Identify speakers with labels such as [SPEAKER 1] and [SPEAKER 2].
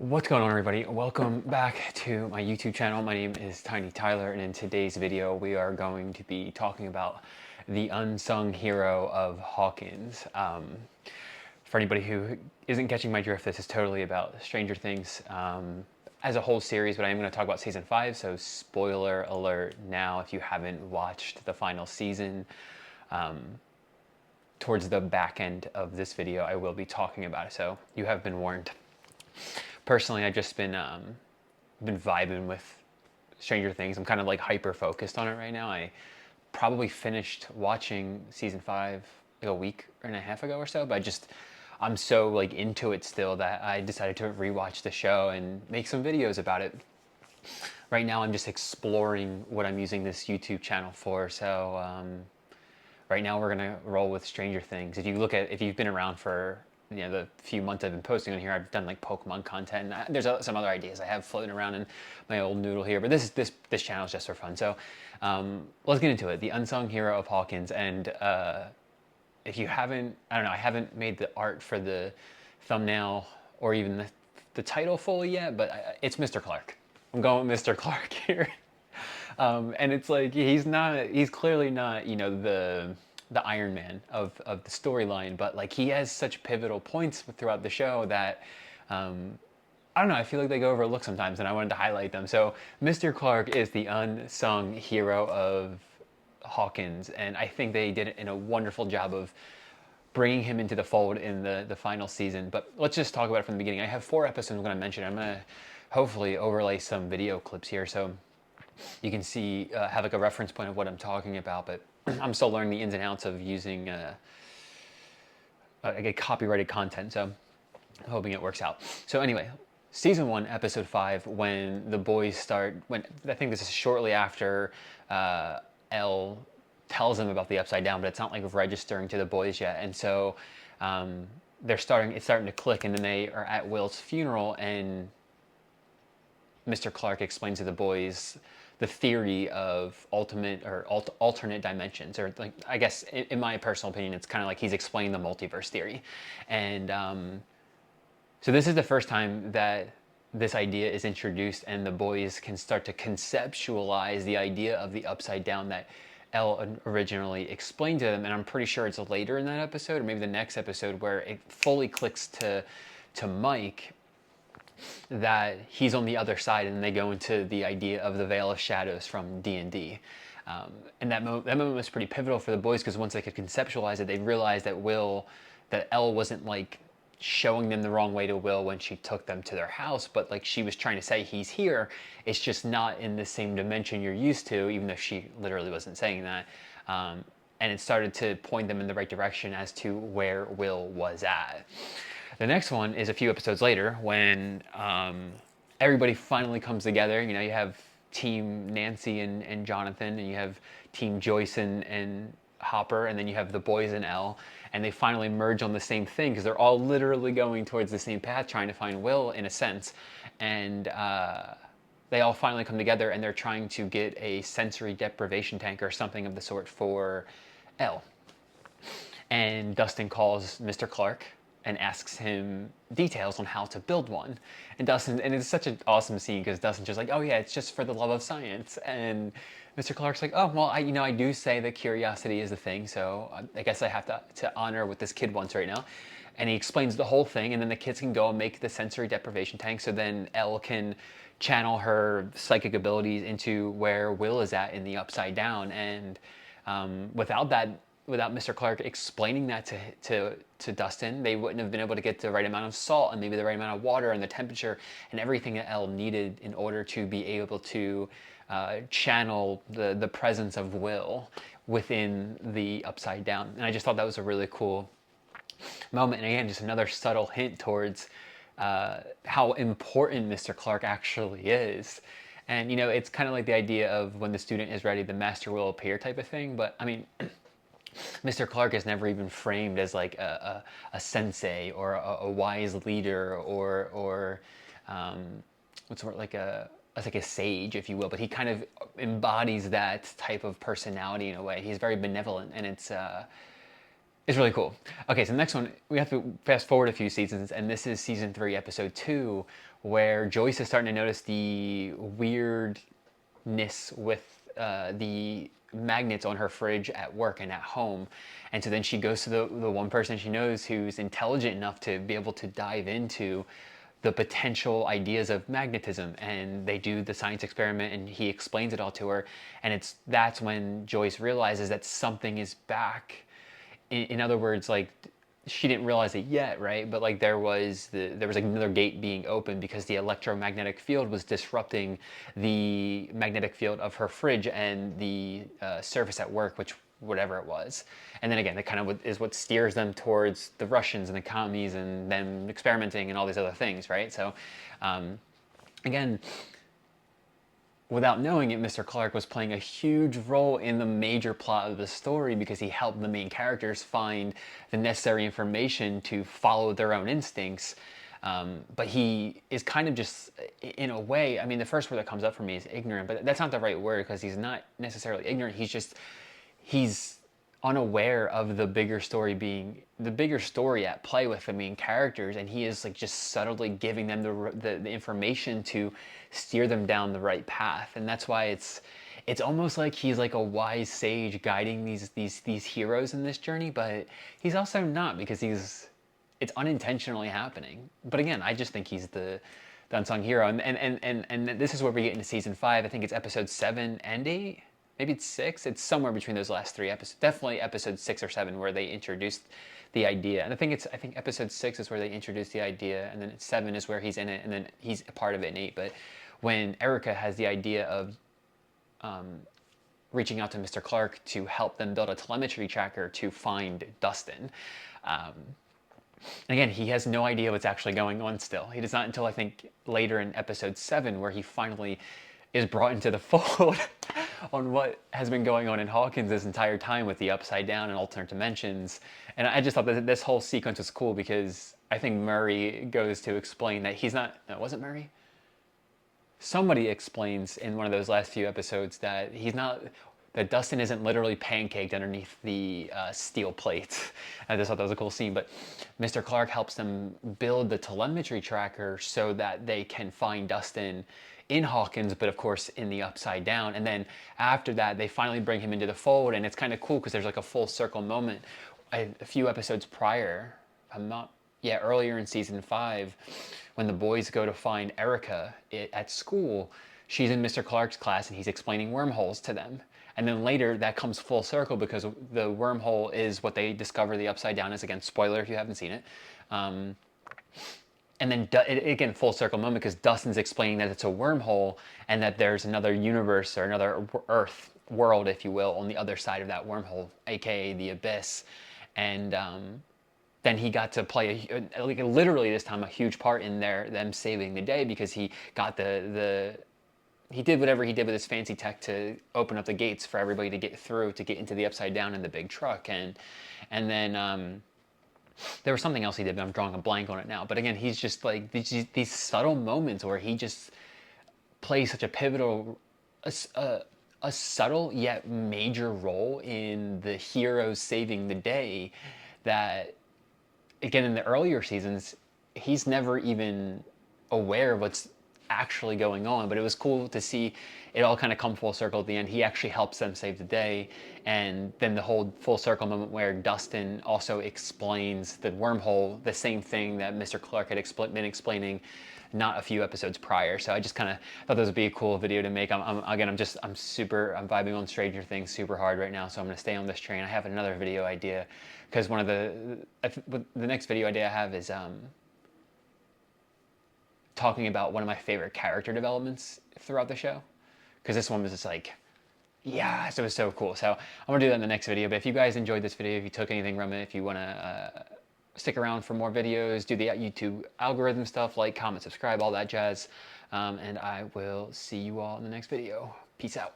[SPEAKER 1] What's going on, everybody? Welcome back to my YouTube channel. My name is Tiny Tyler, and in today's video we are going to be talking about the unsung hero of Hawkins. For anybody who isn't catching my drift, this is totally about Stranger Things as a whole series, but I am going to talk about season 5, so spoiler alert now if you haven't watched the final season. Towards the back end of this video I will be talking about it, so you have been warned. Personally, I've just been vibing with Stranger Things. I'm kind of like hyper focused on it right now. I probably finished watching season 5 like a week and a half ago or so, but I'm so like into it still that I decided to rewatch the show and make some videos about it. Right now I'm just exploring what I'm using this YouTube channel for. So right now we're gonna roll with Stranger Things. If you've been around for the few months I've been posting on here, I've done like Pokemon content. And there's some other ideas I have floating around in my old noodle here, but this channel is just for fun. So let's get into it. The unsung hero of Hawkins, and if you haven't, I don't know, I haven't made the art for the thumbnail or even the title fully yet, but it's Mr. Clarke. I'm going with Mr. Clarke here. And it's like he's clearly not, the Iron Man of the storyline, but like he has such pivotal points throughout the show that I don't know, I feel like they go overlooked sometimes, and I wanted to highlight them. So Mr. Clarke is the unsung hero of Hawkins, and I think they did a wonderful job of bringing him into the fold in the final season. But let's just talk about it from the beginning. I have 4 episodes I'm going to mention. I'm going to hopefully overlay some video clips here so you can see, have like a reference point of what I'm talking about, but I'm still learning the ins and outs of using copyrighted content, so I'm hoping it works out. So anyway, season 1, episode 5, when the boys when I think this is shortly after Elle tells them about the Upside Down, but it's not like registering to the boys yet, and so it's starting to click, and then they are at Will's funeral, and Mr. Clarke explains to the boys the theory of alternate dimensions, or like, I guess in my personal opinion, it's kind of like he's explaining the multiverse theory. And so this is the first time that this idea is introduced, and the boys can start to conceptualize the idea of the Upside Down that Elle originally explained to them. And I'm pretty sure it's later in that episode, or maybe the next episode, where it fully clicks to Mike that he's on the other side, and they go into the idea of the Veil of Shadows from D&D. And that moment was pretty pivotal for the boys, because once they could conceptualize it, they realized that Elle wasn't like showing them the wrong way to Will when she took them to their house, but like she was trying to say he's here, it's just not in the same dimension you're used to, even though she literally wasn't saying that. And it started to point them in the right direction as to where Will was at. The next one is a few episodes later when everybody finally comes together. You have Team Nancy and Jonathan, and you have Team Joyce and Hopper, and then you have the boys and Elle, and they finally merge on the same thing because they're all literally going towards the same path, trying to find Will in a sense. And they all finally come together, and they're trying to get a sensory deprivation tank or something of the sort for Elle. And Dustin calls Mr. Clarke and asks him details on how to build one. And it's such an awesome scene, because Dustin's just like, oh yeah, it's just for the love of science. And Mr. Clarke's like, oh, well, I do say that curiosity is the thing, so I guess I have to honor what this kid wants right now. And he explains the whole thing, and then the kids can go and make the sensory deprivation tank, so then Elle can channel her psychic abilities into where Will is at in the Upside Down. And without Mr. Clarke explaining that to Dustin, they wouldn't have been able to get the right amount of salt and maybe the right amount of water and the temperature and everything that Elle needed in order to be able to channel the presence of Will within the Upside Down. And I just thought that was a really cool moment. And again, just another subtle hint towards how important Mr. Clarke actually is. And it's kind of like the idea of when the student is ready, the master will appear type of thing. But I mean, Mr. Clarke is never even framed as like a sensei or a wise leader or what's the word, like a sage, if you will. But he kind of embodies that type of personality in a way. He's very benevolent, and it's really cool. Okay, so the next one, we have to fast forward a few seasons, and this is season 3, episode 2, where Joyce is starting to notice the weirdness with the magnets on her fridge at work and at home. And so then she goes to the one person she knows who's intelligent enough to be able to dive into the potential ideas of magnetism, and they do the science experiment and he explains it all to her, and that's when Joyce realizes that something is back. In other words, like, she didn't realize it yet, right? But like there was like another gate being opened because the electromagnetic field was disrupting the magnetic field of her fridge and the surface at work, which whatever it was. And then again, that kind of is what steers them towards the Russians and the commies and them experimenting and all these other things, right? So again, without knowing it, Mr. Clarke was playing a huge role in the major plot of the story because he helped the main characters find the necessary information to follow their own instincts. But he is kind of just, in a way, I mean, the first word that comes up for me is ignorant, but that's not the right word because he's not necessarily ignorant. He's unaware of the bigger story at play with the main characters, and he is like just subtly giving them the information to steer them down the right path. And that's why it's almost like he's like a wise sage guiding these heroes in this journey, but he's also not, because it's unintentionally happening. But again, I just think he's the unsung hero, and this is where we get into season 5. I think it's episode 7 and 8. Maybe it's 6. It's somewhere between those last 3 episodes. Definitely episode 6 or 7 where they introduced the idea. And I think episode 6 is where they introduced the idea, and then 7 is where he's in it, and then he's a part of it in 8. But when Erica has the idea of reaching out to Mr. Clarke to help them build a telemetry tracker to find Dustin. And again, he has no idea what's actually going on still. He does not until I think later in episode 7 where he finally is brought into the fold on what has been going on in Hawkins this entire time with the upside down and alternate dimensions. And I just thought that this whole sequence was cool because I think Murray goes to explain that he's not, no, was it Murray? Somebody explains in one of those last few episodes that that Dustin isn't literally pancaked underneath the steel plate. I just thought that was a cool scene. But Mr. Clarke helps them build the telemetry tracker so that they can find Dustin in Hawkins, but of course in the upside down. And then after that, they finally bring him into the fold, and it's kind of cool because there's like a full circle moment. A few episodes prior, earlier in season 5, when the boys go to find Erica at school, she's in Mr. Clarke's class and he's explaining wormholes to them. And then later that comes full circle because the wormhole is what they discover the upside down is. Again, spoiler if you haven't seen it. And then again, full circle moment because Dustin's explaining that it's a wormhole and that there's another universe or another Earth world, if you will, on the other side of that wormhole, aka the abyss. And then he got to play literally this time a huge part in them saving the day because he got he did whatever he did with his fancy tech to open up the gates for everybody to get through to get into the upside down in the big truck. And then there was something else he did, but I'm drawing a blank on it now. But again, he's just like these subtle moments where he just plays such a pivotal, a subtle yet major role in the heroes saving the day that, again, in the earlier seasons, he's never even aware of what's actually going on. But it was cool to see it all kind of come full circle at the end. He actually helps them save the day, and then the whole full circle moment where Dustin also explains the wormhole, the same thing that Mr. Clarke had been explaining not a few episodes prior. So I just kind of thought this would be a cool video to make. I'm vibing on Stranger Things super hard right now, so I'm going to stay on this train. I have another video idea because one of the next video idea I have is talking about one of my favorite character developments throughout the show, because this one was just like, yes, it was so cool. So I'm gonna do that in the next video. But if you guys enjoyed this video, if you took anything from it, if you want to stick around for more videos, do the YouTube algorithm stuff, like, comment, subscribe, all that jazz, and I will see you all in the next video. Peace out.